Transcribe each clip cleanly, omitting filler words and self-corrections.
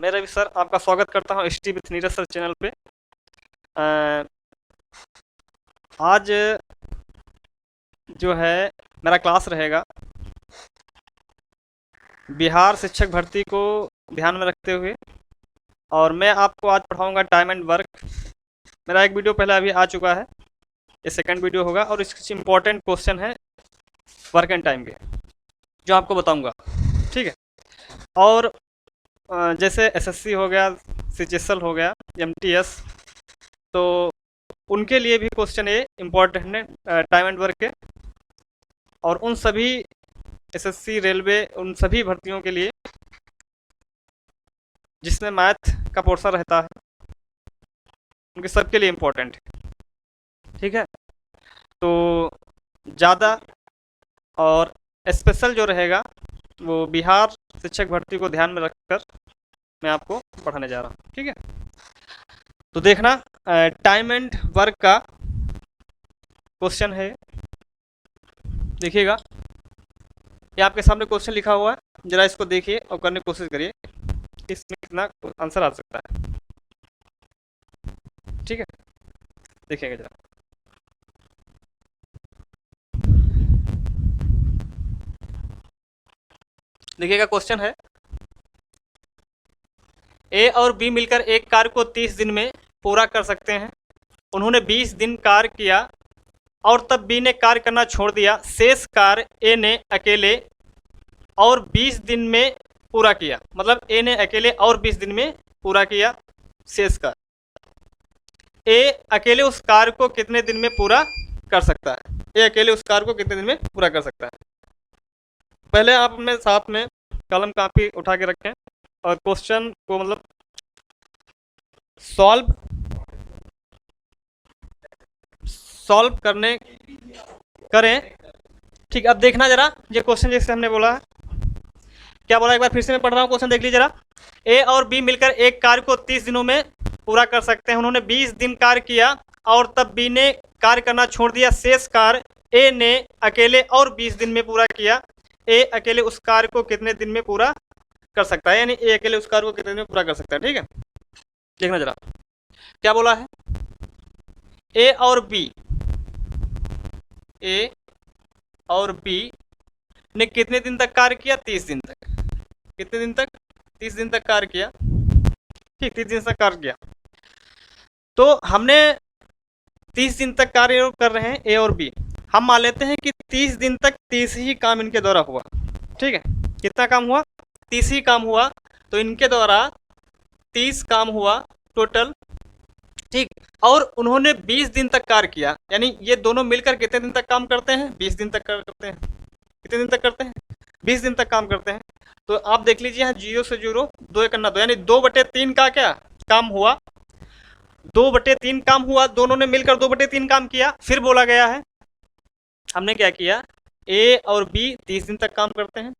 मेरा भी सर आपका स्वागत करता हूँ ST with Neeraj sir channel पे। अ, आज जो है मेरा क्लास रहेगा बिहार शिक्षक भर्ती को ध्यान में रखते हुए, और मैं आपको आज पढ़ाऊँगा टाइम एंड वर्क। मेरा एक वीडियो पहले अभी आ चुका है, ये सेकंड वीडियो होगा और इसके इम्पोर्टेंट क्वेश्चन है वर्क एंड टाइम के जो आपको बताऊँगा, ठीक है। और जैसे SSC हो गया, CHSL हो गया, MTS, तो उनके लिए भी क्वेश्चन ये इम्पोर्टेंट है टाइम एंड वर्क के। और उन सभी SSC, रेलवे, उन सभी भर्तियों के लिए जिसमें मैथ का पोर्शन रहता है, उनके सबके लिए इम्पोर्टेंट है, ठीक है। तो ज़्यादा और स्पेशल जो रहेगा वो बिहार शिक्षक भर्ती को ध्यान में रखकर मैं आपको पढ़ाने जा रहा हूँ, ठीक है। तो देखना, टाइम एंड वर्क का क्वेश्चन है, देखिएगा। ये आपके सामने क्वेश्चन लिखा हुआ है, जरा इसको देखिए और करने की कोशिश करिए, इसमें कितना आंसर आ सकता है, ठीक है। देखिएगा जरा, देखिएगा क्वेश्चन है, A और B मिलकर एक कार्य को 30 दिन में पूरा कर सकते हैं। उन्होंने 20 दिन कार्य किया और तब B ने कार्य करना छोड़ दिया। शेष कार्य A ने अकेले और 20 दिन में पूरा किया। मतलब A ने अकेले और 20 दिन में पूरा किया शेष कार्य। A अकेले उस कार्य को कितने दिन में पूरा कर सकता है? A अकेले उस कार्य को कितने दिन में पूरा कर सकता है? पहले आप अपने साथ में कलम कापी उठा के रखें और क्वेश्चन को मतलब सॉल्व करने करें, ठीक। अब देखना जरा, ये क्वेश्चन जैसे हमने बोला है, क्या बोला, एक बार फिर से मैं पढ़ रहा हूँ क्वेश्चन, देख लीजिए जरा। A और B मिलकर एक कार्य को 30 दिनों में पूरा कर सकते हैं। उन्होंने 20 दिन कार्य किया और तब B ने कार्य करना छोड़ दिया। शेष कार्य A ने अकेले और 20 दिन में पूरा किया। A अकेले उस कार्य को कितने दिन में पूरा कर सकता है? यानी A अकेले उस कार्य को कितने दिन में पूरा कर सकता है, ठीक है। देखना जरा क्या बोला है। A और B ने कितने दिन तक कार्य किया? 30 दिन तक। कितने दिन तक? 30 दिन तक कार्य किया, ठीक। 30 दिन तक कार्य किया, तो हमने 30 दिन तक कार्य कर रहे हैं A और B। हम मान लेते हैं कि 30 दिन तक 30 ही काम इनके द्वारा हुआ, ठीक है। कितना काम हुआ? 30 ही काम हुआ, तो इनके द्वारा 30 काम हुआ टोटल, ठीक। और उन्होंने 20 दिन तक कार्य किया, यानी ये दोनों मिलकर कितने दिन तक काम करते हैं? 20 दिन तक करते हैं। कितने दिन तक करते हैं? 20 दिन तक काम करते हैं। तो आप देख लीजिए यहाँ 0 से 0, 2 1 2, यानी 2/3 का क्या काम हुआ? 2/3 काम हुआ, दोनों ने मिलकर 2/3 काम किया। फिर बोला गया है, हमने क्या किया, A और B 30 दिन तक काम करते हैं।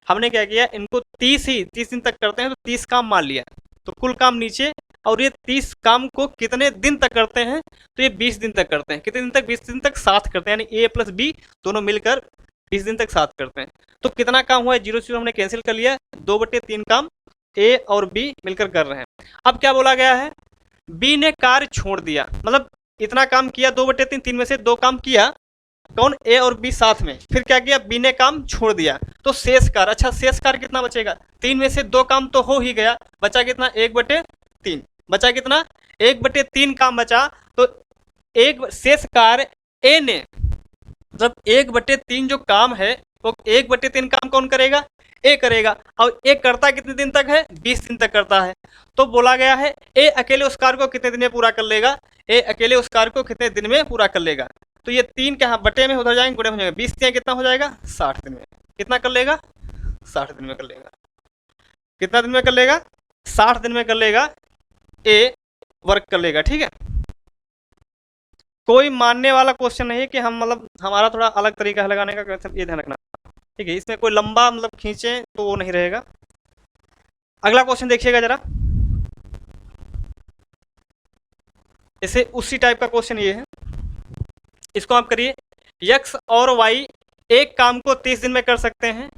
हमने क्या किया, इनको 30 दिन तक करते हैं, तो 30 काम मान लिया, तो कुल काम नीचे। और ये 30 काम को कितने दिन तक करते हैं? तो ये 20 दिन तक करते हैं। कितने दिन तक? 20 दिन तक साथ करते हैं, यानी A प्लस B दोनों मिलकर 20 दिन तक साथ करते हैं। तो कितना काम हुआ है? 0 0 हमने कैंसिल कर लिया, 2/3 काम A और B मिलकर कर रहे हैं। अब क्या बोला गया है, B ने कार्य छोड़ दिया, मतलब इतना काम किया 2/3, 3 में से 2 काम किया, कौन? A और B साथ में। फिर क्या किया? B ने काम छोड़ दिया, तो शेष कार्य, अच्छा शेष कार्य कितना बचेगा? 3 में से 2 काम तो हो ही गया, बचा कितना? 1/3 बचा। कितना? 1/3 काम बचा, तो एक शेष कार्य A ने, मतलब 1/3 जो काम है वो 1/3 काम कौन करेगा? A करेगा। और A करता कितने दिन तक है? 20 दिन तक करता है। तो बोला गया है A अकेले उस कार्य को कितने दिन में पूरा कर लेगा? A अकेले उस कार्य को कितने दिन में पूरा कर लेगा? तो ये 3 क्या बटे में उधर जाएंगे, गुणे में हो जाएगा। 20 कितना हो जाएगा? 60 दिन में। कितना कर लेगा? 60 दिन में कर लेगा। कितना दिन में कर लेगा? 60 दिन में कर लेगा, A वर्क कर लेगा, ठीक है। कोई मानने वाला क्वेश्चन नहीं है कि हम मतलब हमारा थोड़ा अलग तरीका है लगाने का, ये ध्यान रखना, ठीक है। इसमें कोई लंबा मतलब खींचे तो वो नहीं रहेगा। अगला क्वेश्चन देखिएगा जरा, इसे उसी टाइप का क्वेश्चन ये है, इसको आप करिए। X और Y एक काम को 30 दिन में कर सकते हैं।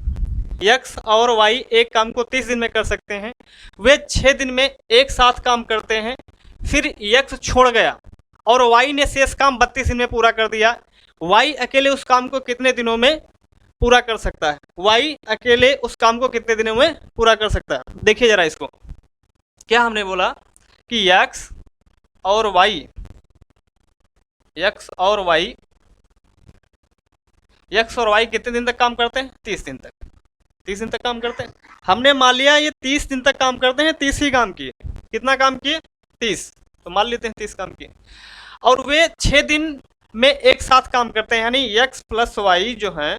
x और y एक काम को 30 दिन में कर सकते हैं, वे 6 दिन में एक साथ काम करते हैं, फिर x छोड़ गया और y ने शेष काम 32 दिन में पूरा कर दिया, y अकेले उस काम को कितने दिनों में पूरा कर सकता है? y अकेले उस काम को कितने दिनों में पूरा कर सकता है? देखिए जरा इसको, क्या हमने बोला कि x और y कितने दिन तक काम करते हैं? 30 दिन तक। 30 दिन तक काम करते हैं। हमने मान लिया ये 30 दिन तक काम करते हैं, 30 ही काम किए। कितना काम किए? 30। तो मान लेते हैं 30 काम किए, और वे 6 दिन में एक साथ काम करते हैं, यानी x प्लस वाई जो है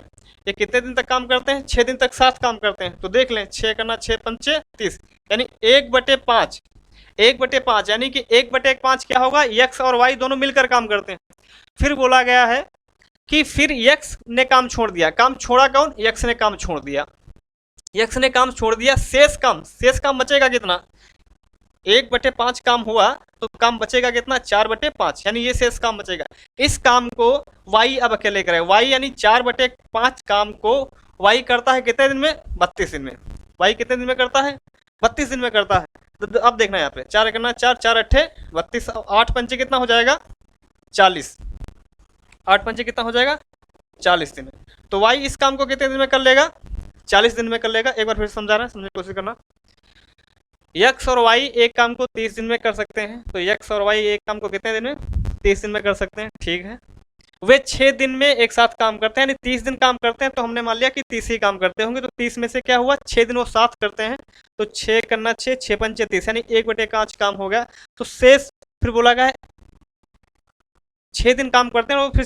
ये कितने दिन तक काम करते हैं? 6 दिन तक साथ काम करते हैं। तो देख लें, 6 करना 6 पंचे 30, यानी 1/5। 1/5 यानी कि 1/5 क्या होगा? x और y दोनों मिलकर काम करते हैं। फिर बोला गया है कि फिर x ने काम छोड़ दिया। काम छोड़ा कौन? x ने काम छोड़ दिया। x ने काम छोड़ दिया, शेष काम बचेगा कितना? 1/5 काम हुआ तो काम बचेगा कितना? 4/5, यानी ये शेष काम बचेगा। इस काम को y अब अकेले करेगा। y यानी 4/5 काम को y करता है कितने दिन में? 32 दिन में। y कितने दिन में करता है? 32 दिन में करता है। तो अब देखना यहाँ पे, 4 करना 4, 4 अट्ठे 32, 8 पंचे कितना हो जाएगा? 40। 8 पंचे कितना हो जाएगा? 40 दिन में। तो y इस काम को कितने दिन में कर लेगा? 40 दिन में कर लेगा। एक बार फिर समझा रहा है, समझने की कोशिश करना। x और y एक काम को 30 दिन में कर सकते हैं, तो x और y एक काम को कितने दिन में? 30 दिन में कर सकते हैं, ठीक है। वे 6 दिन में एक साथ काम करते हैं, यानी 30 दिन काम करते हैं, तो हमने मान लिया कि 30 ही काम करते होंगे। तो 30 में से क्या हुआ? 6 दिन वो साथ करते हैं, तो 6 करना 6, 6 पंचे 30, यानी 1/5 काम हो गया। तो शेष फिर बोला गया 6 दिन काम करते हैं और फिर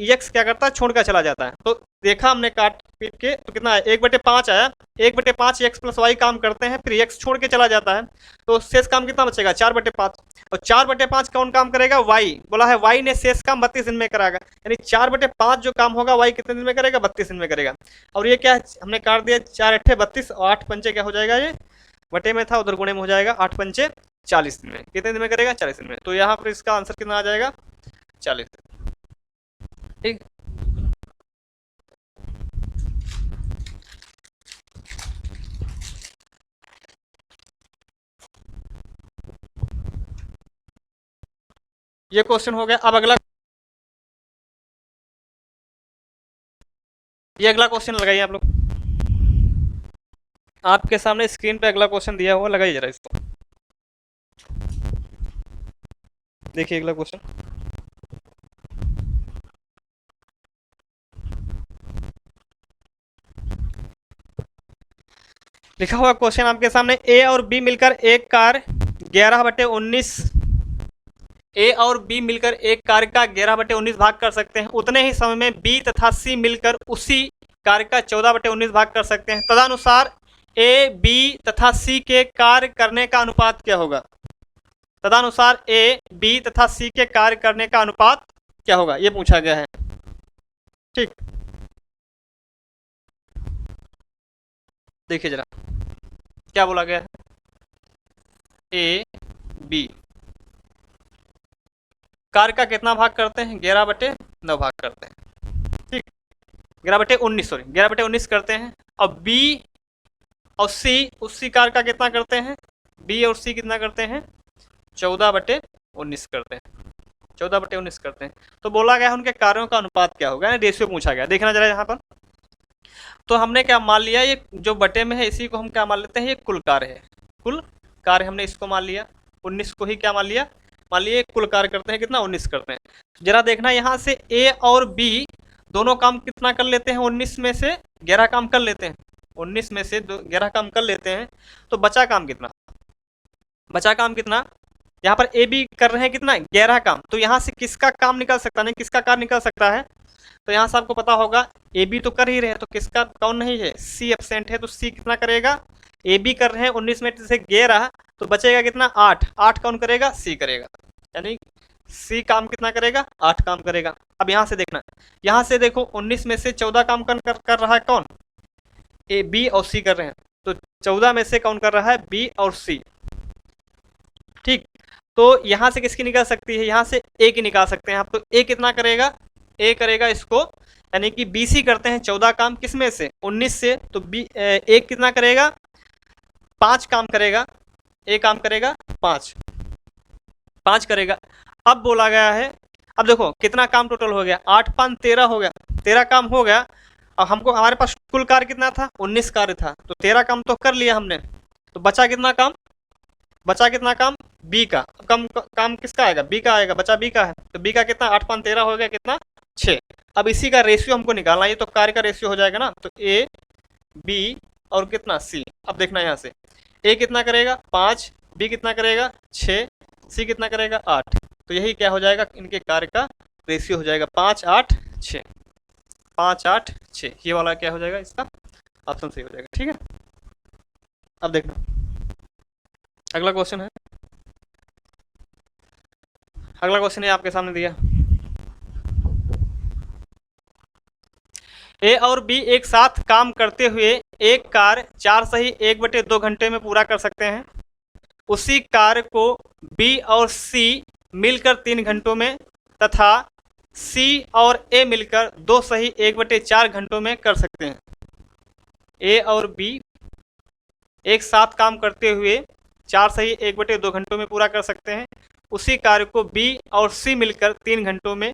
x क्या करता है? छोड़ कर चला जाता है। तो देखा हमने काट पीट के, तो कितना है? 1/5 आया। 1/5 x प्लस वाई काम करते हैं, फिर x छोड़ के चला जाता है, तो शेष काम कितना बचेगा? 4/5। और 4/5 कौन काम करेगा? y। बोला है y ने शेष काम 32 दिन में कराएगा, यानी 4/5 जो काम होगा y कितने दिन में करेगा? 32 दिन में करेगा। और ये क्या है? हमने काट दिया, 4 अट्ठे 32 और 8 पंचे क्या हो जाएगा? ये बटे में था, उधर गुणे में हो जाएगा। 8 पंचे 40 दिन में। कितने दिन में करेगा? 40 दिन में। तो यहाँ पर इसका आंसर कितना आ जाएगा? 40। ठीक। ये क्वेश्चन हो गया। अब अगला, ये अगला क्वेश्चन लगाइए आप लोग। आपके सामने स्क्रीन पे अगला क्वेश्चन दिया हुआ, लगाइए जरा इसको। देखिए अगला क्वेश्चन। लिखा हुआ क्वेश्चन आपके सामने, ए और बी मिलकर एक कार 11/19 ए और बी मिलकर एक कार का 11/19 भाग कर सकते हैं। उतने ही समय में बी तथा सी मिलकर उसी कार का 14/19 भाग कर सकते हैं। तदनुसार ए बी तथा सी के कार्य करने का अनुपात क्या होगा? तदनुसार ए बी तथा सी के कार्य करने का अनुपात क्या होगा? ये पूछा गया है। ठीक, देखिए जरा क्या बोला गया है। ए बी कार्य का कितना भाग करते हैं? 11/9 भाग करते हैं। ठीक, 11/19 सॉरी 11/19 करते हैं। और बी और सी उसी कार्य का कितना करते हैं? बी और सी कितना करते हैं? 14/19 करते हैं। 14/19 करते हैं। तो बोला गया उनके कार्यों का अनुपात क्या होगा, रेशियो पूछा गया। देखना जरा यहाँ पर। तो हमने क्या मान लिया? ये जो बटे में है इसी को हम क्या मान लेते हैं? ये कुल कार्य है। कुल कार्य हमने इसको मान लिया। 19 को ही क्या मान लिया? मान लिया कुल कार्य करते हैं कितना? 19 करते हैं। जरा देखना यहाँ से ए और बी दोनों काम कितना कर लेते हैं? 19 में से 11 काम कर लेते हैं। 19 में से 11 काम कर लेते हैं, तो बचा काम कितना? बचा काम कितना? यहाँ पर ए बी कर रहे हैं कितना? 11 काम। तो यहाँ से किसका काम निकल सकता है? नहीं, किसका कार्य निकल सकता है? तो यहाँ से आपको पता होगा ए बी तो कर ही रहे हैं, तो किसका कौन नहीं है? सी एब्सेंट है, तो सी कितना करेगा? ए बी कर रहे हैं 19 में से 11, तो बचेगा कितना? 8। 8 कौन करेगा? सी करेगा, यानी सी काम कितना करेगा? 8 काम करेगा। अब यहाँ से देखना, यहाँ से देखो 19 में से 14 काम कर रहा है कौन? ए बी और सी कर रहे हैं, तो 14 में से कौन कर रहा है? बी और सी। ठीक, तो यहाँ से किसकी निकाल सकती है? यहाँ से ए की निकाल सकते हैं आप। तो ए कितना करेगा? ए करेगा इसको, यानी कि BC करते हैं 14 काम, किसमें से 19 से, तो A कितना करेगा 5 काम करेगा, A काम करेगा 5 करेगा। अब बोला गया है, अब देखो कितना काम टोटल हो गया, 8 5 13 हो गया, 13 काम हो गया। अब हमको हमारे पास कुल कार्य कितना था 19 कार्य था, तो 13 काम तो कर लिया हमने, तो बचा कितना काम, बचा कितना काम B का, काम किसका आएगा B का आएगा, बचा B का है, तो B का कितना 8 5 13 हो गया, कितना 6। अब इसी का रेशियो हमको निकालना, ये तो कार्य का रेशियो हो जाएगा ना, तो A B और कितना C। अब देखना यहाँ से A कितना करेगा 5, B कितना करेगा 6, C कितना करेगा 8, तो यही क्या हो जाएगा इनके कार्य का रेशियो हो जाएगा 5 8 6, 5 8 6, ये वाला क्या हो जाएगा इसका ऑप्शन सही हो जाएगा। ठीक है, अब देखना अगला क्वेश्चन है, अगला क्वेश्चन है आपके सामने दिया, A और B एक साथ काम करते हुए एक कार्य 4 सही 1/2 घंटे में पूरा कर सकते हैं। उसी कार्य को B और C मिलकर 3 घंटों में तथा C और A मिलकर 2 सही 1/4 घंटों में कर सकते हैं। A और B एक साथ काम करते हुए 4 सही 1/2 घंटों में पूरा कर सकते हैं। उसी कार्य को B और C मिलकर 3 घंटों में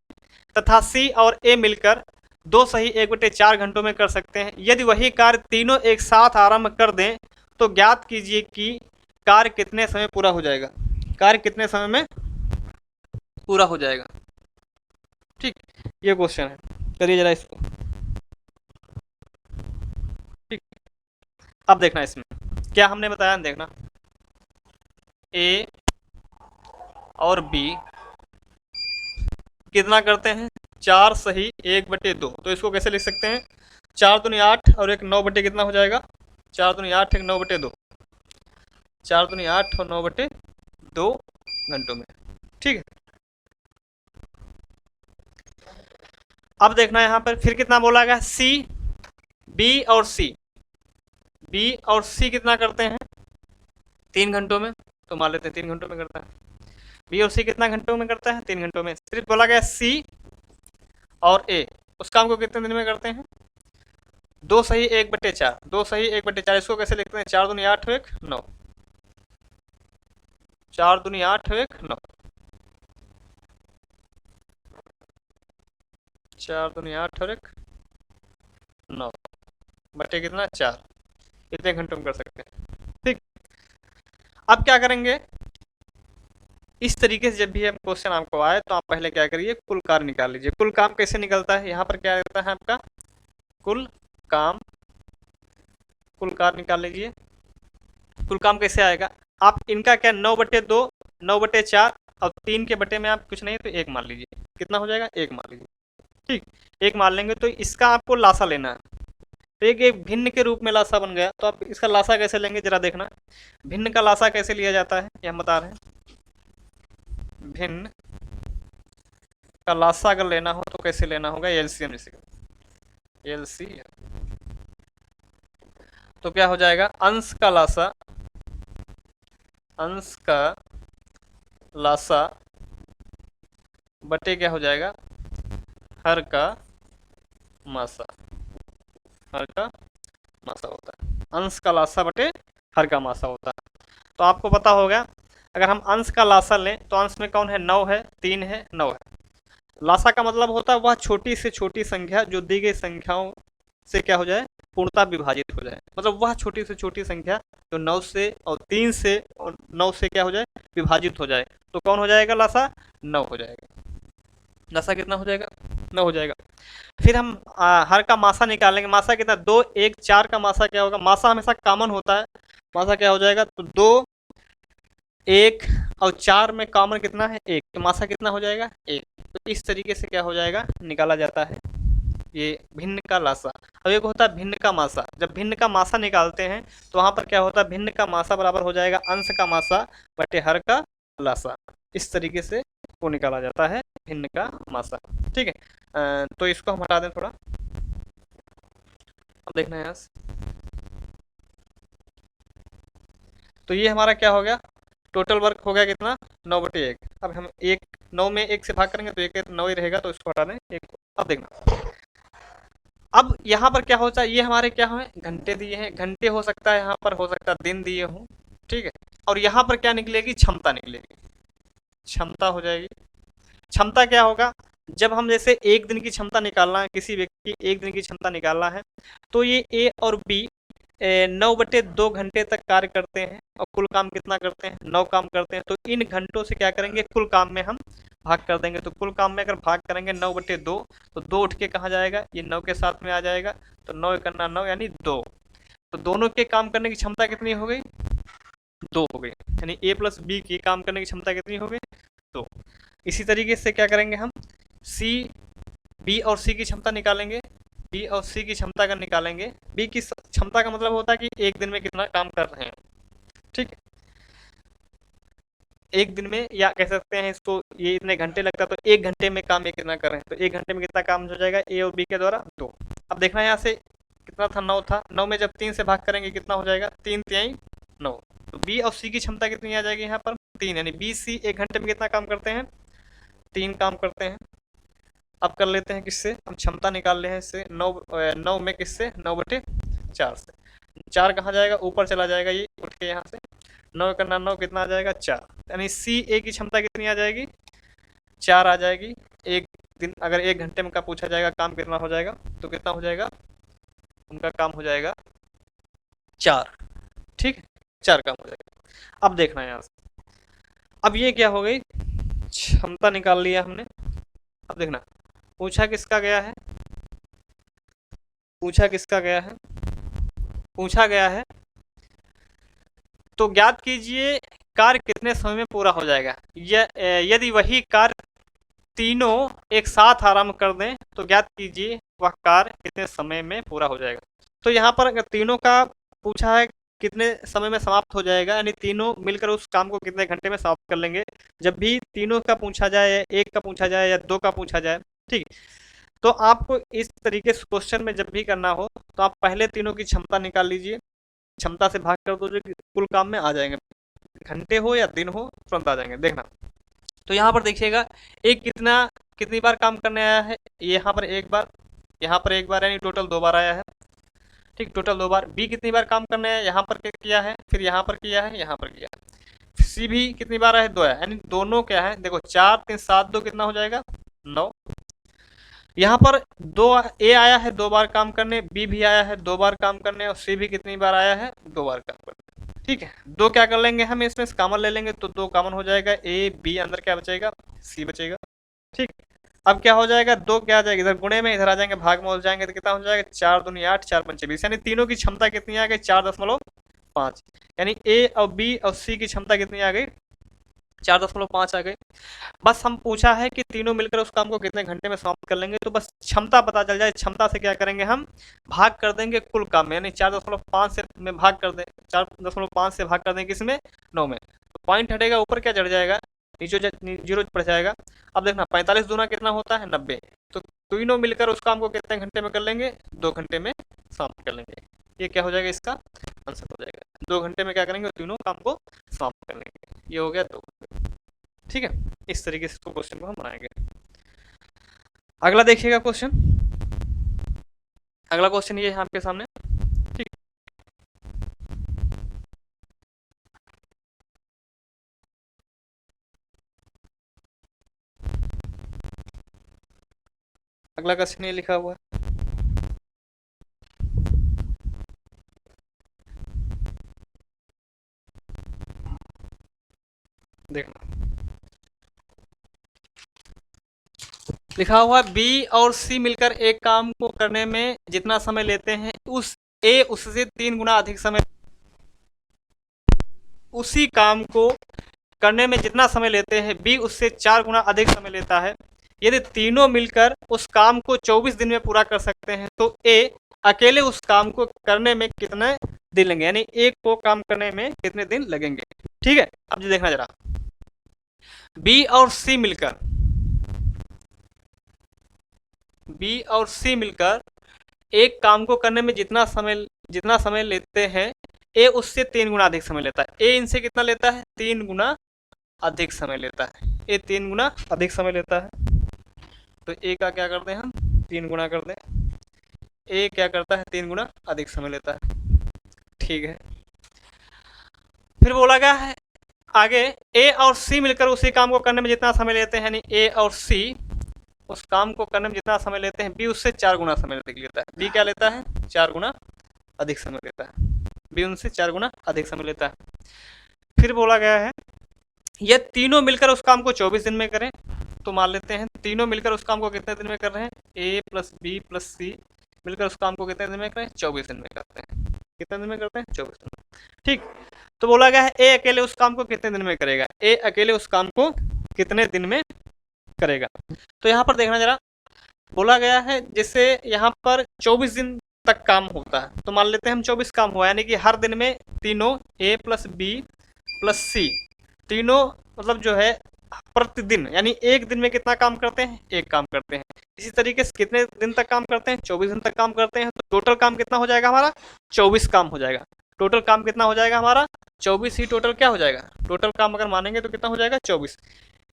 तथा C और A मिलकर 2 सही 1/4 घंटों में कर सकते हैं। यदि वही कार्य तीनों एक साथ आरंभ कर दें तो ज्ञात कीजिए कि कार्य कितने समय पूरा हो जाएगा, कार्य कितने समय में पूरा हो जाएगा। ठीक, ये क्वेश्चन है, करिए जरा इसको। ठीक, अब देखना इसमें क्या हमने बताया, देखना A और B कितना करते हैं 4 सही 1/2, तो इसको कैसे लिख सकते हैं 4 दूनी 8 और 1 9 बटे कितना हो जाएगा 4 दूनी 8 1 9/2, 4 दूनी 8 और 9/2 घंटों में। ठीक है, अब देखना यहाँ पर फिर कितना बोला गया C B और C कितना करते हैं 3 घंटों में, तो मान लेते हैं 3 घंटों में करता है। B और C कितना घंटों में करता है 3 घंटों में। सिर्फ बोला गया C और A उस काम को कितने दिन में करते हैं 2 सही 1/4, 2 सही 1/4, इसको कैसे लिखते हैं 4 दूनी 8 और 1 9, 4 दूनी 8 और 1 9, 4 दूनी 8 और 1 9 बटे कितना 4, इतने घंटों में कर सकते हैं। ठीक, अब क्या करेंगे, इस तरीके से जब भी हम क्वेश्चन आपको आए तो आप पहले क्या करिए कुल कार्य निकाल लीजिए। कुल काम कैसे निकलता है, यहाँ पर क्या रहता है आपका कुल कार्य निकाल लीजिए। कुल काम कैसे आएगा, आप इनका क्या 9/2 9/4 और 3 के बटे में आप कुछ नहीं तो 1 मान लीजिए, कितना हो जाएगा 1 मान लीजिए। ठीक, 1 मान लेंगे तो इसका आपको लासा लेना है, तो एक भिन्न के रूप में लासा बन गया, तो आप इसका लासा कैसे लेंगे जरा देखना। भिन्न का लासा कैसे लिया जाता है ये हम बता रहे हैं, भिन्न का लासा अगर लेना हो तो कैसे लेना होगा एलसीएम, तो क्या हो जाएगा अंश का लासा बटे क्या हो जाएगा हर का मासा होता है, अंश का लासा बटे हर का मासा होता है। तो आपको पता होगा अगर हम अंश का लासा लें तो अंश में कौन है 9 है 3 है 9 है। लासा का मतलब होता है वह छोटी से छोटी संख्या जो दी गई संख्याओं से क्या हो जाए पूर्णतः विभाजित हो जाए, मतलब वह छोटी से छोटी संख्या जो 9 से और 3 से और 9 से क्या हो जाए विभाजित हो जाए, तो कौन हो जाएगा लासा 9 हो जाएगा। लासा कितना हो जाएगा 9 हो जाएगा। फिर हम हर का मासा निकालेंगे, मासा कितना 2 1 4 का मासा क्या होगा, मासा हमेशा कॉमन होता है, मासा क्या हो जाएगा तो 2 1 और 4 में कॉमन कितना है 1, तो मासा कितना हो जाएगा 1। तो इस तरीके से क्या हो जाएगा निकाला जाता है ये भिन्न का लासा। अब एक होता है भिन्न का मासा, जब भिन्न का मासा निकालते हैं तो वहां पर क्या होता है भिन्न का मासा बराबर हो जाएगा अंश का मासा बटे हर का लासा, इस तरीके से वो निकाला जाता है भिन्न का मासा। ठीक है, तो इसको हम हटा दें थोड़ा, अब देखना है यहाँ से, तो ये हमारा क्या हो गया टोटल वर्क हो गया कितना 9/1। अब हम 9 में 1 से भाग करेंगे तो 1 9 ही रहेगा, तो इसको हटा दें 1 को। अब देखना अब यहाँ पर क्या होता है, ये हमारे क्या है, घंटे दिए हैं, घंटे हो सकता है यहाँ पर, हो सकता है दिन दिए हों, ठीक है। और यहाँ पर क्या निकलेगी, क्षमता निकलेगी, क्षमता हो जाएगी। क्षमता क्या होगा, जब हम जैसे एक दिन की क्षमता निकालना है, किसी व्यक्ति की एक दिन की क्षमता निकालना है, तो ये ए और बी 9/2 घंटे तक कार्य करते हैं और कुल काम कितना करते हैं, 9 काम करते हैं। तो इन घंटों से क्या करेंगे, कुल काम में हम भाग कर देंगे। तो कुल काम में अगर भाग करेंगे 9/2, तो 2 उठ के कहाँ जाएगा, ये 9 के साथ में आ जाएगा। तो 9 करना 9 यानी 2। तो दोनों के काम करने की क्षमता कितनी हो गई, 2 हो गई। यानी ए प्लस बी की काम करने की क्षमता कितनी हो गई, 2। इसी तरीके से क्या करेंगे हम, सी, बी और सी की क्षमता निकालेंगे। बी और सी की क्षमता अगर निकालेंगे, बी की क्षमता का मतलब होता है कि एक दिन में कितना काम कर रहे हैं, ठीक है। एक दिन में, या कह सकते हैं इसको, ये इतने घंटे लगता है, तो एक घंटे में काम ये कितना कर रहे हैं, तो एक घंटे में कितना काम हो जाएगा ए और बी के द्वारा, 2। अब देखना यहाँ से कितना था, 9 था, 9 में जब 3 से भाग करेंगे कितना हो जाएगा, 3 तिहाई 9। तो बी और सी की क्षमता कितनी आ जाएगी यहाँ पर, 3। यानी बी सी एक घंटे में कितना काम करते हैं, 3 काम करते हैं। अब कर लेते हैं किससे, हम क्षमता निकाल रहे हैं इससे, 9 में किससे, 9/4 से। 4 कहाँ जाएगा, ऊपर चला जाएगा ये उठ के यहाँ से, 9 करना 9 कितना आ जाएगा, 4। यानी सी ए की क्षमता कितनी आ जाएगी, 4 आ जाएगी। एक दिन अगर एक घंटे में का पूछा जाएगा काम कितना हो जाएगा, तो कितना हो जाएगा, उनका काम हो जाएगा 4, ठीक है, 4 काम हो जाएगा। अब देखना है यहाँ से, अब ये क्या हो गई, क्षमता निकाल लिया हमने। अब देखना पूछा किसका गया है, पूछा किसका गया है, पूछा गया है तो ज्ञात कीजिए कार्य कितने समय में पूरा हो जाएगा। यदि वही कार्य तीनों एक साथ आरंभ कर दें तो ज्ञात कीजिए वह कार्य कितने समय में पूरा हो जाएगा। तो यहाँ पर अगर तीनों का पूछा है कितने समय में समाप्त हो जाएगा, यानी तीनों मिलकर उस काम को कितने घंटे में समाप्त कर लेंगे। जब भी तीनों का पूछा जाए, या एक का पूछा जाए या 2 का पूछा जाए, ठीक, तो आपको इस तरीके से क्वेश्चन में जब भी करना हो तो आप पहले तीनों की क्षमता निकाल लीजिए, क्षमता से भाग कर दो, जो कुल काम में आ जाएंगे, घंटे हो या दिन हो तुरंत आ जाएंगे। देखना तो यहाँ पर देखिएगा एक कितनी बार काम करने आया है, यहाँ पर एक बार, यहाँ पर एक बार, यानी टोटल 2 बार आया है, ठीक, टोटल 2 बार। बी कितनी बार काम करने आया, यहाँ पर किया है, फिर यहाँ पर किया है, यहाँ पर किया है। सी भी कितनी बार आया है, 2 आया, यानी दोनों क्या है, देखो 4 3 7 2 कितना हो जाएगा, 9। यहाँ पर 2 ए आया है 2 बार काम करने, बी भी आया है 2 बार काम करने, और सी भी कितनी बार आया है, 2 बार काम करने, ठीक है। 2 क्या कर लेंगे हम इसमें कॉमन ले लेंगे, तो 2 कॉमन हो जाएगा, ए बी अंदर क्या बचेगा, सी बचेगा, ठीक। अब क्या हो जाएगा, 2 क्या आ जाएगा, इधर गुणे में, इधर आ जाएंगे भाग में हो जाएंगे, तो कितना हो जाएगा, 4 दूनी 8 4 पंचे 20, यानी तीनों की क्षमता कितनी आ गई, 4.5। यानी ए और बी और सी की क्षमता कितनी आ गई, 4.5 आ गई। बस हम पूछा है कि तीनों मिलकर उस काम को कितने घंटे में समाप्त कर लेंगे, तो बस क्षमता पता चल जाए, क्षमता से क्या करेंगे हम, भाग कर देंगे कुल काम में, यानी 4.5 से में भाग कर दें, 4.5 से भाग कर दें किसमें, 9 में। तो पॉइंट हटेगा, ऊपर क्या चढ़ जाएगा, नीचे जीरो पड़ जाएगा। अब देखना 45 दूना कितना होता है, 90। तो तीनों मिलकर उस काम को कितने घंटे में कर लेंगे, 2 घंटे में समाप्त कर लेंगे। ये क्या हो जाएगा, इसका आंसर हो जाएगा, 2 घंटे में क्या करेंगे, तीनों काम को समाप्त कर लेंगे। ये हो गया 2 घंटे, ठीक है। इस तरीके से क्वेश्चन को हम बनाएंगे। अगला देखिएगा क्वेश्चन, अगला क्वेश्चन ये है आपके सामने, ठीक। अगला क्वेश्चन ये लिखा हुआ है, देखना लिखा हुआ बी और सी मिलकर एक काम को करने में जितना समय लेते हैं, उससे 3 गुना अधिक समय, उसी काम को करने में जितना समय लेते हैं बी उससे 4 गुना अधिक समय लेता है। यदि तीनों मिलकर उस काम को 24 दिन में पूरा कर सकते हैं तो ए अकेले उस काम को करने में कितने दिन लगेंगे, यानी एक को काम करने में कितने दिन लगेंगे, ठीक है। अब देखना जरा, बी और सी मिलकर, बी और सी मिलकर एक काम को करने में जितना समय लेते हैं, ए उससे 3 गुना अधिक समय लेता है। ए इनसे कितना लेता है, 3 गुना अधिक समय लेता है। ए 3 गुना अधिक समय लेता है, तो ए का क्या कर दें हम, 3 गुना कर दें। ए क्या करता है 3 गुना अधिक समय लेता है। ठीक है, फिर बोला गया है आगे ए और सी मिलकर उसी काम को करने में जितना समय लेते हैं, यानी ए और सी उस काम को करने में जितना समय लेते हैं बी उससे 4 गुना समय लेता है। बी क्या लेता है 4 गुना अधिक समय लेता है। बी उनसे 4 गुना अधिक समय लेता है। फिर बोला गया है ये तीनों मिलकर उस काम को 24 दिन में करें। तो मान लेते हैं तीनों मिलकर उस काम को कितने दिन में कर रहे हैं, ए प्लस बी प्लस सी मिलकर उस काम को कितने दिन में करें, 24 दिन में करते हैं। कितने दिन में करते हैं, 24 दिन में। ठीक, तो बोला गया है ए अकेले उस काम को कितने दिन में करेगा, ए अकेले उस काम को कितने दिन में करेगा। तो यहाँ पर देखना जरा, बोला गया है जैसे यहाँ पर 24 दिन तक काम होता है, तो मान लेते हैं हम 24 काम हुआ, यानी कि हर दिन में तीनों ए प्लस बी प्लस सी तीनों मतलब जो है प्रतिदिन यानी एक दिन में कितना काम करते हैं, एक काम करते हैं। इसी तरीके से कितने दिन तक काम करते हैं, 24 दिन तक काम करते हैं। तो टोटल काम कितना हो जाएगा हमारा, 24 काम हो जाएगा। टोटल काम कितना हो जाएगा हमारा, 24 ही टोटल क्या हो जाएगा, टोटल काम अगर मानेंगे तो कितना हो जाएगा 24।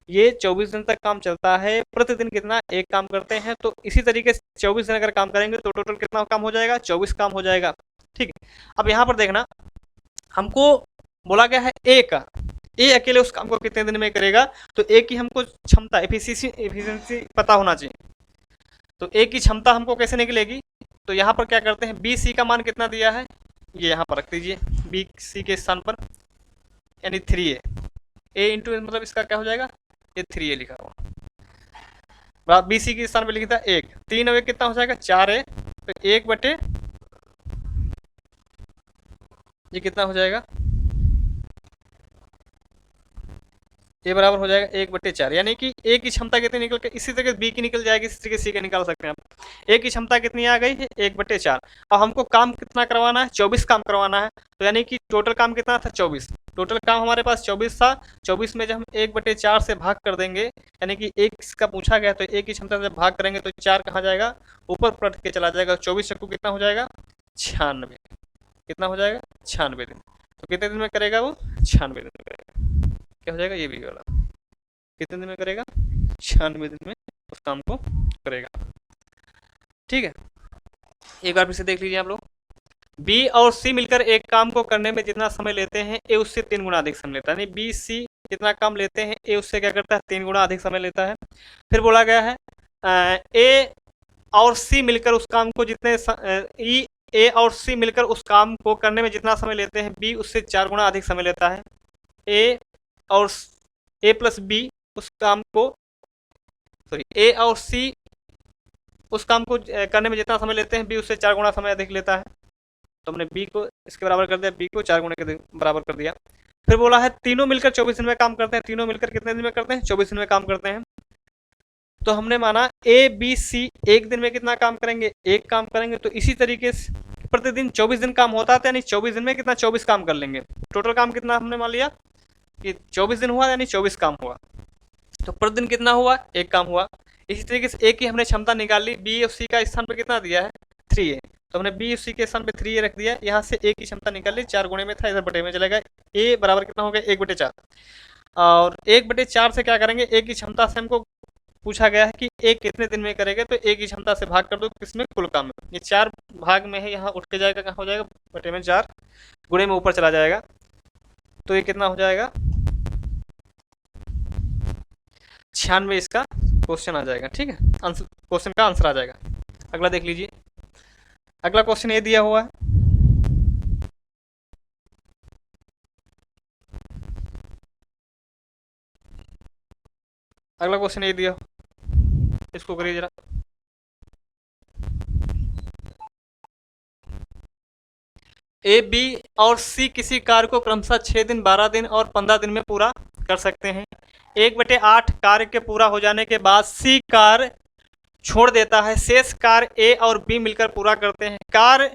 ये 24 दिन तक काम चलता है, प्रतिदिन कितना, एक काम करते हैं। तो इसी तरीके से 24 दिन अगर काम करेंगे तो टोटल कितना काम हो जाएगा, 24 काम हो जाएगा। ठीक है, अब यहाँ पर देखना हमको बोला गया है ए का, ए अकेले उस काम को कितने दिन में करेगा। तो ए की हमको क्षमता एफिशिएंसी पता होना चाहिए। तो ए की क्षमता हमको कैसे निकलेगी, तो यहाँ पर क्या करते हैं, बी सी का मान कितना दिया है ये यहाँ पर रख दीजिए, बी सी के स्थान पर यानी 3a, ए इंटू मतलब इसका क्या हो जाएगा, ये 3a लिखा हुआ, बी सी के स्थान पर लिखा था 1, 3 और 1 कितना हो जाएगा 4a, तो 1 बटे ये कितना हो जाएगा, ये बराबर हो जाएगा 1/4, यानी कि ए की क्षमता कितनी निकल के, इसी तरह बी की निकल जाएगी, इसी तरह सी की निकाल सकते हैं आप। ए की क्षमता कितनी आ गई है 1/4, और हमको काम कितना करवाना है, 24 काम करवाना है। तो यानी कि टोटल काम कितना था 24, टोटल काम हमारे पास 24 था। 24 में जब हम 1/4 से भाग कर देंगे, यानी कि 1 का पूछा गया, तो ए की क्षमता से भाग करेंगे तो 4 कहाँ जाएगा, ऊपर पलट के चला जाएगा। 24 चक्कू कितना हो जाएगा 96, कितना हो जाएगा 96 दिन। तो कितने दिन में करेगा वो, 96 दिन में करेगा। क्या हो जाएगा, ये भी वाला कितने दिन में करेगा, 96 दिन में उस काम को करेगा। ठीक है, एक बार फिर से देख लीजिए आप लोग, बी और सी मिलकर एक काम को करने में जितना समय लेते हैं ए उससे 3 गुना अधिक समय लेता है। यानी बी सी जितना काम लेते हैं ए उससे क्या करता है 3 गुना अधिक समय लेता है। फिर बोला गया है ए और सी मिलकर उस काम को जितने ए और सी मिलकर उस काम को करने में जितना समय लेते हैं बी उससे 4 गुना अधिक समय लेता है। ए और ए प्लस बी उस काम को ए और सी उस काम को करने में जितना समय लेते हैं बी उससे 4 गुना समय अधिक लेता है। तो हमने बी को इसके बराबर कर दिया, बी को 4 गुना के बराबर कर दिया। फिर बोला है तीनों मिलकर 24 दिन में काम करते हैं। तीनों मिलकर कितने दिन में करते हैं, 24 दिन में काम करते हैं। तो हमने माना ए बी सी एक दिन में कितना काम करेंगे, एक काम करेंगे। तो इसी तरीके से प्रतिदिन 24 दिन काम होता था, यानी 24 दिन में कितना 24 काम कर लेंगे। टोटल काम कितना हमने मान लिया कि 24 दिन हुआ, यानी 24 काम हुआ। तो प्रतिदिन कितना हुआ, एक काम हुआ। इसी तरीके से ए की हमने क्षमता निकाल ली, बी और सी का स्थान पर कितना दिया है 3a, तो हमने बी और सी के स्थान पे 3a रख दिया। यहाँ से ए की क्षमता निकाल ली, 4 गुणे में था, इधर बटे में चलेगा। ए बराबर कितना हो गया 1/4, और 1/4 से क्या करेंगे, ए की क्षमता से हमको पूछा गया है कि ए कितने दिन में करेगा। तो ए की क्षमता से भाग कर दो किसमें, कुल काम में। ये 4 भाग में है, यहाँ उठ के जाएगा, कहाँ हो जाएगा बटे में 4, गुणे में ऊपर चला जाएगा। तो ये कितना हो जाएगा 96 इसका क्वेश्चन आ जाएगा। ठीक है, आंसर क्वेश्चन का आंसर आ जाएगा। अगला देख लीजिए, अगला क्वेश्चन ये दिया हुआ है, अगला क्वेश्चन ये दिया, इसको करिए जरा। ए बी और सी किसी कार्य को क्रमशः 6 दिन 12 दिन और 15 दिन में पूरा कर सकते हैं। 1/8 कार्य के पूरा हो जाने के बाद सी कार्य छोड़ देता है, शेष कार्य ए और बी मिलकर पूरा करते हैं। कार्य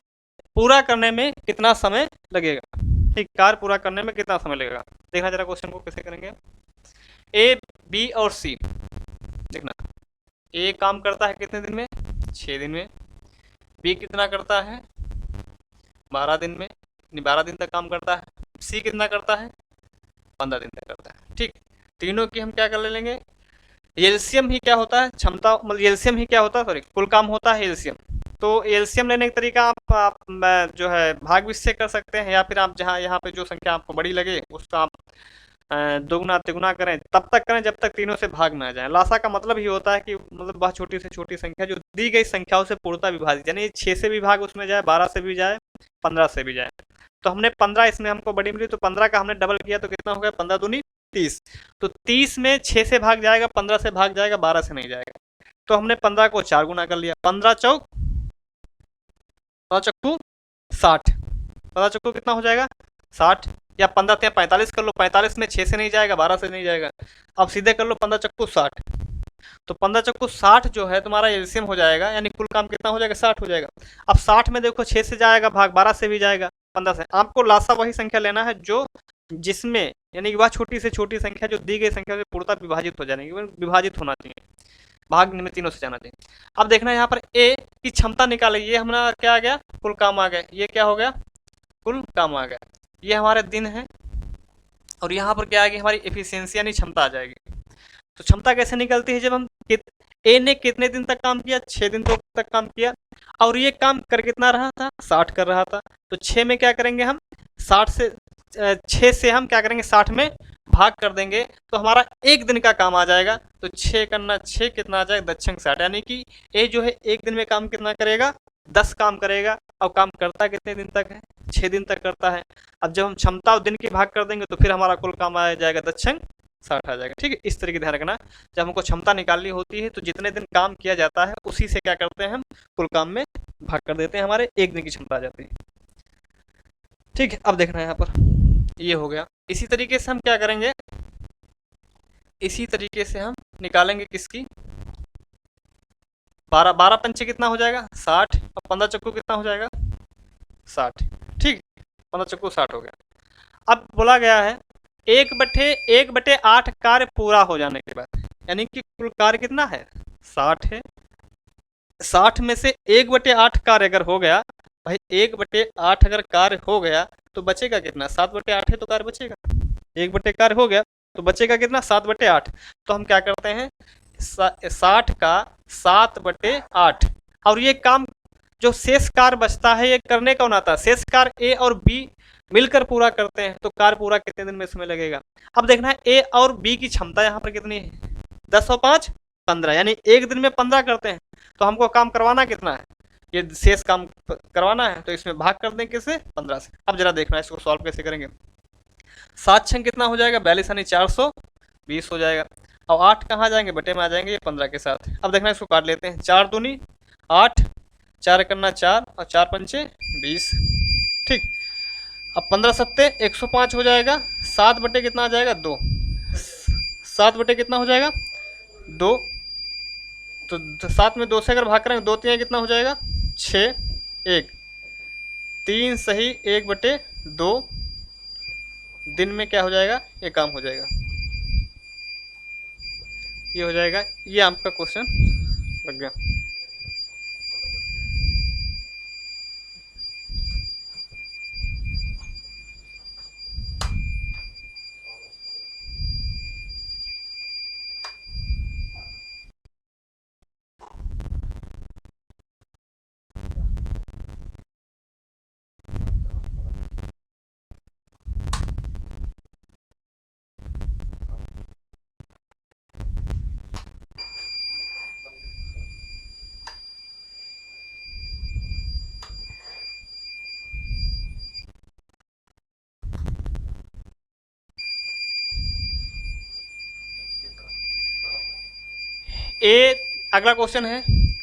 पूरा करने में कितना समय लगेगा, ठीक, कार्य पूरा करने में कितना समय लगेगा, देखना जरा क्वेश्चन को कैसे करेंगे। ए बी और सी, देखना ए काम करता है कितने दिन में, 6 दिन में। बी कितना करता है 12 दिन में, 12 दिन तक काम करता है। सी कितना करता है 15 दिन तक करता है। ठीक, तीनों की हम क्या कर लेंगे, एलसीएम ही क्या होता है, क्षमता मतलब एलसीएम ही क्या होता है, सॉरी कुल काम होता है एलसीएम। तो एलसीएम लेने का तरीका आप जो है भाग भी से कर सकते हैं, या फिर आप जहाँ यहाँ पे जो संख्या आपको बड़ी लगे उसका आप दोगुना तिगुना करें, तब तक करें जब तक तीनों से भाग ना जाए। लासा का मतलब ही होता है कि मतलब वह छोटी से छोटी संख्या जो दी गई संख्याओं से पूर्णतः विभाजित, यानी 6 से भी भाग उसमें जाए, 12 से भी जाए, 15 से भी जाए। तो हमने 15 इसमें हमको बड़ी मिली, तो 15 का हमने डबल किया तो कितना हो गया, 15 दूनी 30। तो 30 में 6 से भाग जाएगा, 15 से भाग जाएगा, 12 से नहीं जाएगा। तो हमने 15 को 4 गुना कर लिया, 15 चौक 15 चक्कू 60, 15 चक्कू कितना हो जाएगा 60, या 15 या 45 कर लो, 45 में 6 से नहीं जाएगा, 12 से नहीं जाएगा। अब सीधे कर लो 15 चक्कू 60, तो 15 चक्कू 60 जो है तुम्हारा एलसीएम हो जाएगा, यानी कुल काम कितना हो जाएगा 60 हो जाएगा। अब 60 में देखो 6 से जाएगा भाग, 12 से भी जाएगा, 15 से। आपको लासा वही संख्या लेना है जो जिसमें यानी कि वह छोटी से छोटी संख्या जो दी गई संख्या से पूर्णतः विभाजित हो जाएगी, विभाजित होना चाहिए, भाग में तीनों से जाना चाहिए। अब देखना है यहाँ पर ए की क्षमता निकाले, ये हमारा क्या आ गया, कुल काम आ गया, ये क्या हो गया, कुल काम आ गया। ये हमारे दिन है, और यहाँ पर क्या आएगी हमारी एफिशिएंसी यानी क्षमता आ जाएगी। तो क्षमता कैसे निकलती है, जब हम ए ने कितने दिन तक काम किया, 6 दिन तक काम किया, और ये काम कर कितना रहा था, 60 कर रहा था। तो 6 में क्या करेंगे हम, 60 से 6 से हम क्या करेंगे 60 में भाग कर देंगे, तो हमारा एक दिन का काम आ जाएगा। तो 6 करना 6 कितना आ जाएगा, दक्षिण 60, यानी कि ए जो है एक दिन में काम कितना करेगा, 10 काम करेगा। और काम करता कितने दिन तक है, 6 दिन तक करता है। अब जब हम क्षमता और दिन की भाग कर देंगे तो फिर हमारा कुल काम आ जाएगा दक्षिण 60 आ जाएगा। ठीक है, इस तरीके ध्यान रखना, जब हमको क्षमता निकालनी होती है तो जितने दिन काम किया जाता है उसी से क्या करते हैं हम कुल काम में भाग कर देते हैं, हमारे एक दिन की क्षमता आ जाती है। ठीक है, अब देखना है यहाँ पर ये हो गया। इसी तरीके से हम क्या करेंगे, इसी तरीके से हम निकालेंगे किसकी, 12 पंचे कितना हो जाएगा 60, और 15 चक्कू कितना हो जाएगा 60। ठीक, 15 चक्कू 60 हो गया। अब बोला गया है 1/8 कार्य पूरा हो जाने के बाद, यानी कि कुल कार्य कितना है 60 है, 60 में से 1/8 कार्य अगर हो गया, भाई 1/8 अगर कार्य हो गया तो बचेगा कितना, 7/8 है तो कार्य बचेगा, 1/8 कार्य हो गया तो बचेगा कितना 7/8। तो हम क्या करते हैं 60 का 7/8, और ये काम जो शेष कार्य बचता है ये करने कौन आता है, शेष कार्य ए और बी मिलकर पूरा करते हैं। तो कार्य पूरा कितने दिन में समय लगेगा। अब देखना है ए और बी की क्षमता यहाँ पर कितनी है, 10 और 5 15, यानी एक दिन में 15 करते हैं। तो हमको काम करवाना कितना है, ये शेष काम करवाना है, तो इसमें भाग कर दें किससे 15 से। अब जरा देखना है इसको सॉल्व कैसे करेंगे। 7 छंग कितना हो जाएगा 42 यानी 420 हो जाएगा, और 8 कहाँ जाएंगे बटे में आ जाएंगे ये 15 के साथ। अब देखना इसको काट लेते हैं, 4 दूनी 8, 4 करना 4 और 4 पंचे 20। ठीक, अब 15 सत्ते 105 हो जाएगा, 7 बटे कितना आ जाएगा 2, 7 बटे कितना हो जाएगा 2। तो 7 में 2 से अगर भाग करेंगे 2 3 कितना हो जाएगा 6, 1 3 सही 1/2 दिन में क्या हो जाएगा ये काम हो जाएगा, ये हो जाएगा। ये आपका क्वेश्चन लग गया। ए अगला क्वेश्चन है,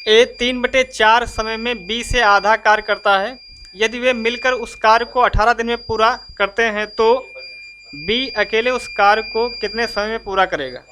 ए 3/4 समय में बी से आधा कार्य करता है। यदि वे मिलकर उस कार्य को 18 दिन में पूरा करते हैं तो बी अकेले उस कार्य को कितने समय में पूरा करेगा।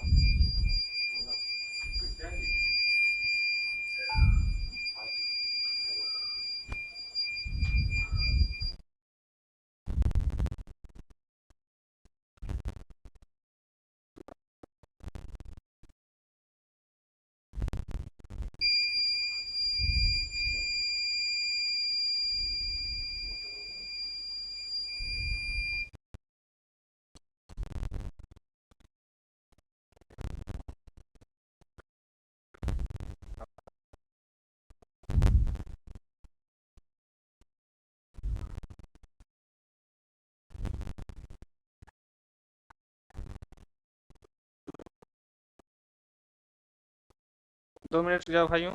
2 मिनट जाओ भाइयों,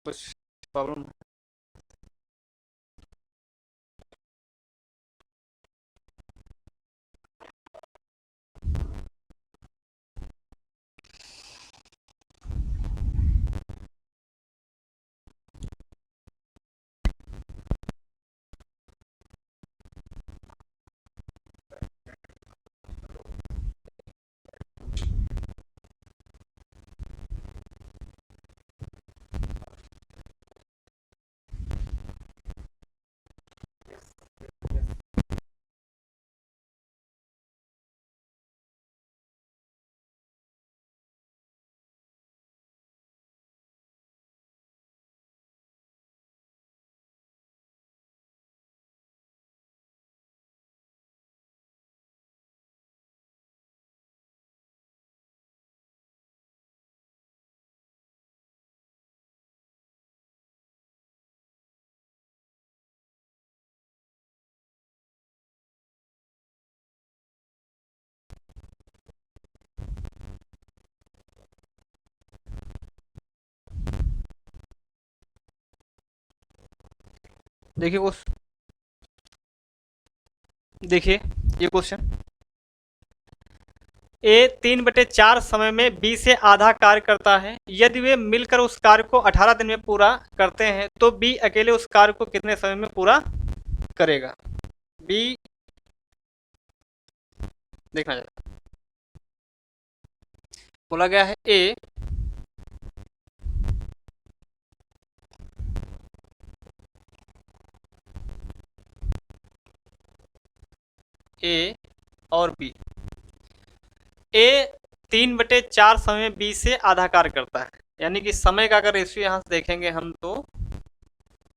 कुछ प्रॉब्लम। देखिए देखिए ये क्वेश्चन, ए 3/4 समय में बी से आधा कार्य करता है। यदि वे मिलकर उस कार्य को 18 दिन में पूरा करते हैं तो बी अकेले उस कार्य को कितने समय में पूरा करेगा। बी देखना जाएगा, बोला गया है ए और बी। ए 3/4 समय में बी से आधा कार्य करता है, यानी कि समय का अगर रेशियो यहाँ से देखेंगे हम, तो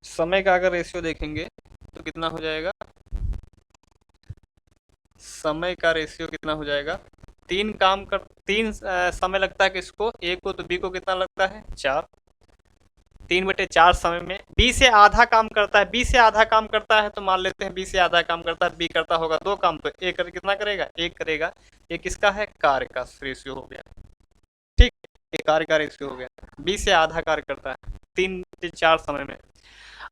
समय का अगर रेशियो देखेंगे तो कितना हो जाएगा, समय का रेशियो कितना हो जाएगा, तीन समय लगता है किसको, ए को, तो बी को कितना लगता है 4। 3/4 समय में बी से आधा काम करता है, बी से आधा काम करता है तो मान लेते हैं बी से आधा काम करता है, बी करता होगा 2 काम, तो ए कर कितना करेगा, 1 करेगा। ये किसका है, कार्य का रेशियो हो गया। ठीक, ये कार्य का रेशियो हो गया, बी से आधा कार्य करता है 3/4 समय में।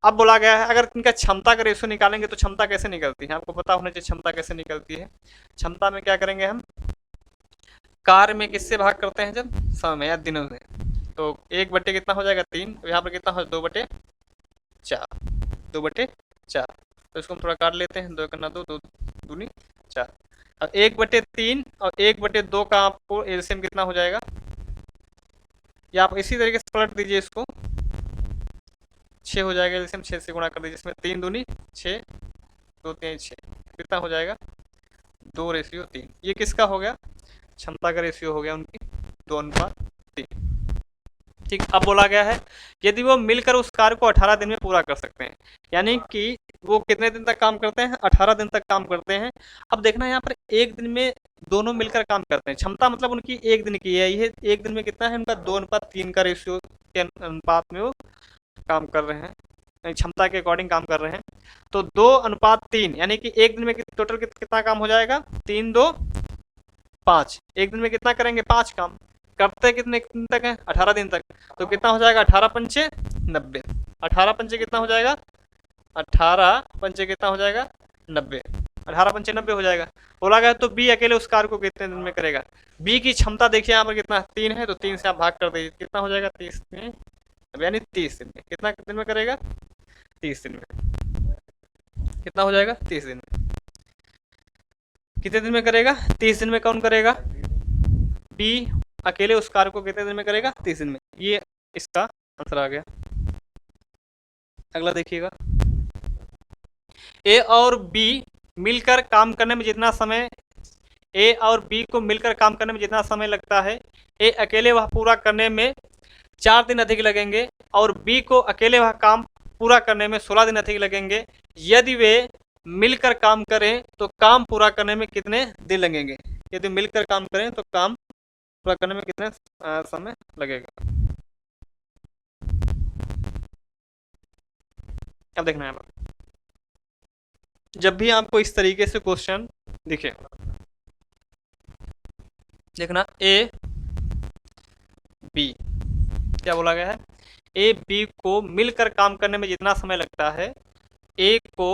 अब बोला गया है अगर इनका क्षमता का रेशियो निकालेंगे तो क्षमता कैसे निकलती है, आपको पता होना चाहिए क्षमता कैसे निकलती है। क्षमता में क्या करेंगे हम, कार्य में किससे भाग करते हैं, जब समय या दिनों में, तो 1 कितना हो जाएगा 3, तो यहाँ पर कितना हो 2/4, 2/4, तो इसको हम थोड़ा काट लेते हैं, 2 करना 2, 2 दूनी 4। अब 1/3 और 1/2 का आपको एलसीएम कितना हो जाएगा, या आप इसी तरीके से पलट दीजिए, इसको 6 हो जाएगा एलसीएम, 6 से गुणा कर दीजिए, इसमें 3 दूनी 6, 2 3 6, कितना हो जाएगा 2:3। ये किसका हो गया, क्षमता का रेशियो हो गया उनकी 2:3। ठीक, अब बोला गया है यदि वो मिलकर उस कार्य को 18 दिन में पूरा कर सकते हैं, यानी कि वो कितने दिन तक काम करते हैं, 18 दिन तक काम करते हैं। अब देखना यहाँ पर एक दिन में दोनों मिलकर काम करते हैं, क्षमता मतलब उनकी एक दिन की है, ये एक दिन में कितना है उनका 2:3 का रेशियो के अनुपात में वो काम कर रहे हैं, क्षमता के अकॉर्डिंग काम कर रहे हैं। तो 2:3 यानी कि एक दिन में टोटल कितना काम हो जाएगा, 3 2 5, एक दिन में कितना करेंगे 5 काम, करते कितने दिन तक है 18 दिन तक, तो कितना हो जाएगा 18 पंचे 90, 18 पंचे कितना हो जाएगा, 18 पंचे कितना हो जाएगा 90, 18 पंचे 90 हो जाएगा। बोला गया तो बी अकेले उस कार्य को कितने दिन में करेगा। बी की क्षमता देखिए यहाँ पर कितना 3 है, तो 3 से आप भाग कर दीजिए, कितना हो जाएगा 30 में, यानी 30 दिन में, कितना दिन में करेगा 30 दिन में, कितना हो जाएगा 30 दिन में, कितने दिन में करेगा 30 दिन में। कौन करेगा, बी अकेले उस कार्य को कितने दिन में करेगा 30 दिन में, ये इसका आंसर आ गया। अगला देखिएगा, ए और बी मिलकर काम करने में जितना समय, ए और बी को मिलकर काम करने में जितना समय लगता है, ए अकेले वह पूरा करने में 4 दिन अधिक लगेंगे और बी को अकेले वह काम पूरा करने में 16 दिन अधिक लगेंगे। यदि वे मिलकर काम करें तो काम पूरा करने में कितने दिन लगेंगे, यदि मिलकर काम करें तो काम पूरा करने में कितने समय लगेगा। अब देखना है, जब भी आपको इस तरीके से क्वेश्चन दिखे, देखना ए बी क्या बोला गया है, ए बी को मिलकर काम करने में जितना समय लगता है, ए को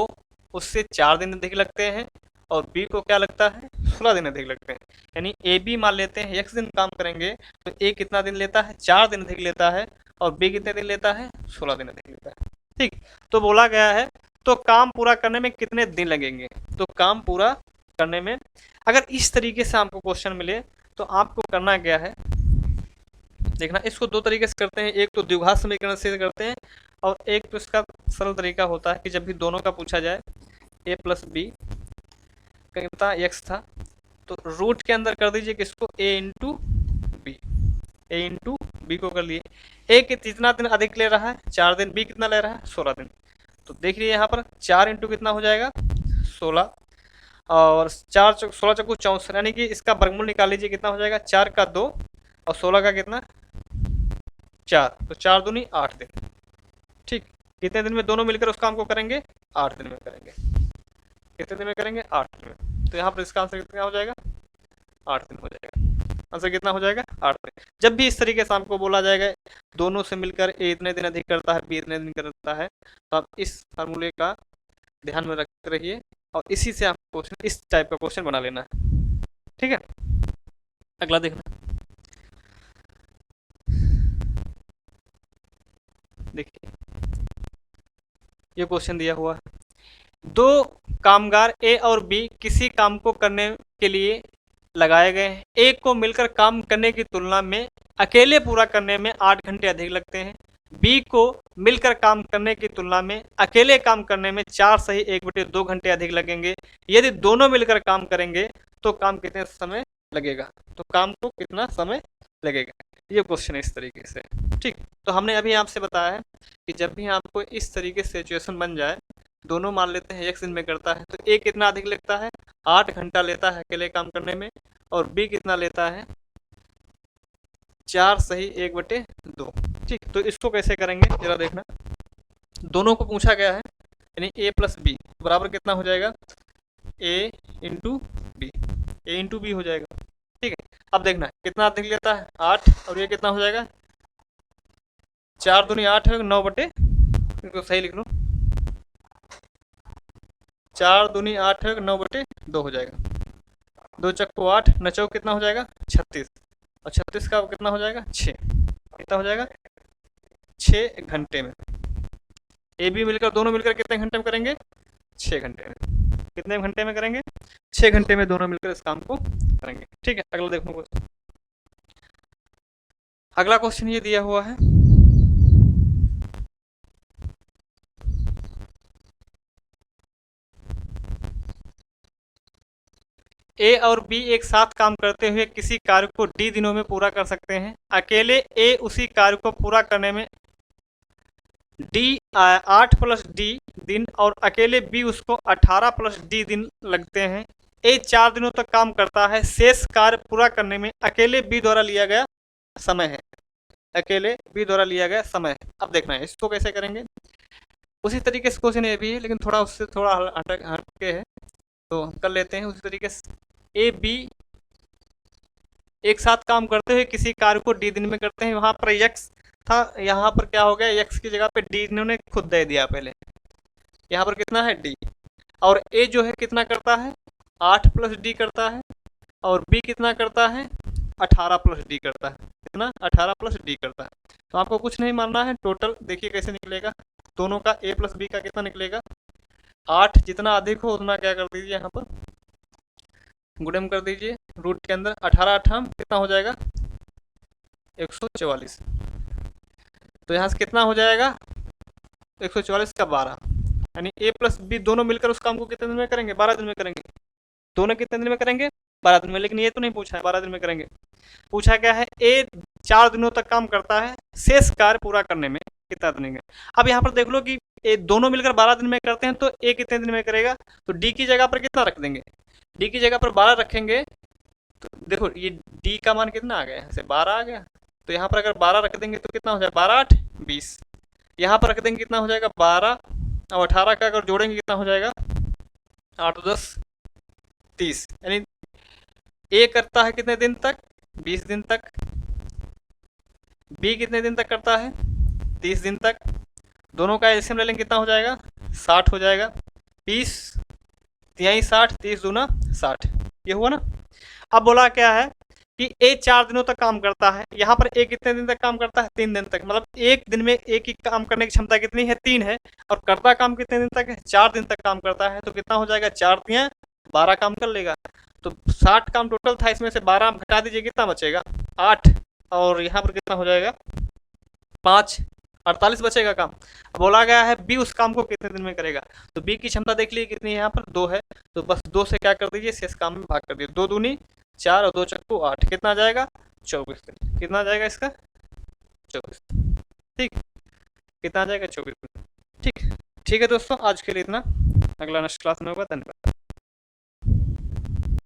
उससे 4 दिन अधिक लगते हैं और बी को क्या लगता है, 16 दिन अधिक लगते हैं। यानी ए बी मान लेते हैं x दिन काम करेंगे तो ए कितना दिन लेता है, 4 दिन अधिक लेता है और बी कितने दिन लेता है, 16 दिन अधिक लेता है। ठीक, तो बोला गया है तो काम पूरा करने में कितने दिन लगेंगे, तो काम पूरा करने में अगर इस तरीके से आपको क्वेश्चन मिले तो आपको करना क्या है, देखना इसको दो तरीके से करते हैं, एक तो द्विघात समीकरण से करते हैं और एक तो इसका सरल तरीका होता है कि जब भी दोनों का पूछा जाए, a प्लस बी कितना x था तो रूट के अंदर कर दीजिए किसको, a into B, a into B को कर लिए। a कितना दिन अधिक ले रहा है, 4 दिन, b कितना ले रहा है, 16 दिन। तो देख लीजिए यहाँ पर 4 इंटू कितना हो जाएगा, 16 और 4 16 चौको 64, यानी कि इसका वर्गमूल निकाल लीजिए कितना हो जाएगा, 4 का 2 और 16 का कितना 4, तो 4 दूनी 8 दिन। ठीक, कितने दिन में दोनों मिलकर उस काम को करेंगे, 8 दिन में करेंगे। कितने दिन में करेंगे, 8 दिन में। तो यहाँ पर इसका आंसर कितना हो जाएगा, 8 दिन हो जाएगा। आंसर कितना हो जाएगा, 8 दिन। जब भी इस तरीके से आपको बोला जाएगा दोनों से मिलकर ए इतने दिन अधिक करता है, बी इतने दिन करता है, तो आप इस फार्मूले का ध्यान में रखते रहिए और इसी से आप क्वेश्चन, इस टाइप का क्वेश्चन बना लेना है। ठीक है, अगला देखना, देखिए ये क्वेश्चन दिया हुआ है, दो कामगार ए और बी किसी काम को करने के लिए लगाए गए हैं। ए को मिलकर काम करने की तुलना में अकेले पूरा करने में 8 घंटे अधिक लगते हैं। बी को मिलकर काम करने की तुलना में अकेले काम करने में 4 सही 1/2 घंटे अधिक लगेंगे। यदि दोनों मिलकर काम करेंगे तो काम कितने समय लगेगा, तो काम को कितना समय लगेगा, ये क्वेश्चन है इस तरीके से। ठीक, तो हमने अभी आपसे बताया है कि जब भी आपको इस तरीके से सिचुएशन बन जाए, दोनों मान लेते हैं x दिन में करता है तो a कितना अधिक लगता है, 8 घंटा लेता है अकेले काम करने में और b कितना लेता है, 4 सही 1/2। ठीक, तो इसको कैसे करेंगे जरा देखना, दोनों को पूछा गया है यानी a प्लस बी बराबर कितना हो जाएगा, a into B, a into B हो जाएगा। ठीक है, अब देखना कितना अधिक लेता है, 8 और ये कितना हो जाएगा, 4 दूनी 8 है, 9/, इनको सही लिख लो, 4 दूनी 8 है, 9/2 हो जाएगा, 2 चक्को 8, 9 चौक कितना हो जाएगा 36 और 36 का कितना हो जाएगा 6, कितना हो जाएगा 6 घंटे में। ए बी मिलकर दोनों मिलकर कितने घंटे में करेंगे, 6 घंटे में। कितने घंटे में करेंगे, 6 घंटे में दोनों मिलकर इस काम को करेंगे। ठीक है, अगला देखो, अगला क्वेश्चन ये दिया हुआ है, ए और बी एक साथ काम करते हुए किसी कार्य को डी दिनों में पूरा कर सकते हैं। अकेले ए उसी कार्य को पूरा करने में डी 8 प्लस डी दिन और अकेले बी उसको 18 प्लस डी दिन लगते हैं। ए 4 दिनों तक काम करता है, शेष कार्य पूरा करने में अकेले बी द्वारा लिया गया समय है, अकेले बी द्वारा लिया गया समय है। अब देखना है इसको कैसे करेंगे, उसी तरीके से क्वेश्चन ये भी है लेकिन थोड़ा उससे थोड़ा हटके है, तो हम कर लेते हैं उसी तरीके से। ए बी एक साथ काम करते हुए किसी कार्य को डी दिन में करते हैं, वहां पर x था, यहाँ पर क्या हो गया, x की जगह पे डी इन्होंने खुद दे दिया पहले, यहाँ पर कितना है डी, और ए जो है कितना करता है 8 प्लस डी करता है और बी कितना करता है 18 प्लस डी करता है, कितना 18 प्लस डी करता है। तो आपको कुछ नहीं मानना है, टोटल देखिए कैसे निकलेगा, दोनों का ए प्लस बी का कितना निकलेगा, 8 जितना अधिक हो उतना क्या कर दीजिए, यहाँ पर गुणन कर दीजिए रूट के अंदर, 18 8 कितना हो जाएगा 144, तो यहाँ से कितना हो जाएगा 144 का 12, यानी ए प्लस बी दोनों मिलकर उस काम को कितने दिन में करेंगे, 12 दिन में करेंगे। दोनों कितने दिन में करेंगे, 12 दिन में, लेकिन ये तो नहीं पूछा है 12 दिन में करेंगे, पूछा क्या है ए 4 दिनों तक काम करता है, शेष कार्य पूरा करने में कितना दिन में। अब यहाँ पर देख लो कि ए दोनों मिलकर 12 दिन में करते हैं तो ए कितने दिन में करेगा, तो डी की जगह पर कितना रख देंगे, डी की जगह पर 12 रखेंगे, तो देखो ये डी का मान कितना आ गया, यहाँ से 12 आ गया, तो यहाँ पर अगर 12 रख देंगे तो कितना हो जाएगा 12 8 20, यहाँ पर रख देंगे कितना हो जाएगा 12 और 18 का अगर जोड़ेंगे कितना हो जाएगा 8 10 30, यानी ए करता है कितने दिन तक 20 दिन तक, बी कितने दिन तक करता है? 30 दिन तक। दोनों का एलसीएम ले लेंगे, कितना हो जाएगा? 60 हो जाएगा। 30 तिहाई 60, 30 दूना 60, ये हुआ ना। अब बोला क्या है कि ए 4 दिनों तक काम करता है। यहाँ पर ए कितने दिन तक काम करता है? 3 दिन तक। मतलब एक दिन में एक ही काम करने की क्षमता कितनी है? 3 है। और करता काम कितने दिन तक है? 4 दिन तक काम करता है। तो कितना हो जाएगा? 4 तिहाई 12 काम कर लेगा। तो 60 काम टोटल था, इसमें से 12 घटा दीजिए, कितना बचेगा? 8। और यहाँ पर कितना हो जाएगा? 5, 48 बचेगा काम। बोला गया है बी उस काम को कितने दिन में करेगा। तो बी की क्षमता देख लीजिए कितनी है, यहाँ पर 2 है। तो बस 2 से क्या कर दीजिए? शेष काम में भाग कर दीजिए। 2 दूनी 4 और 2 चक्कू 8, कितना आ जाएगा? 24 दिन। कितना आ जाएगा इसका? 24। ठीक, कितना आ जाएगा? 24 दिन। ठीक, ठीक है दोस्तों, आज के लिए इतना। अगला नेक्स्ट क्लास में होगा। धन्यवाद।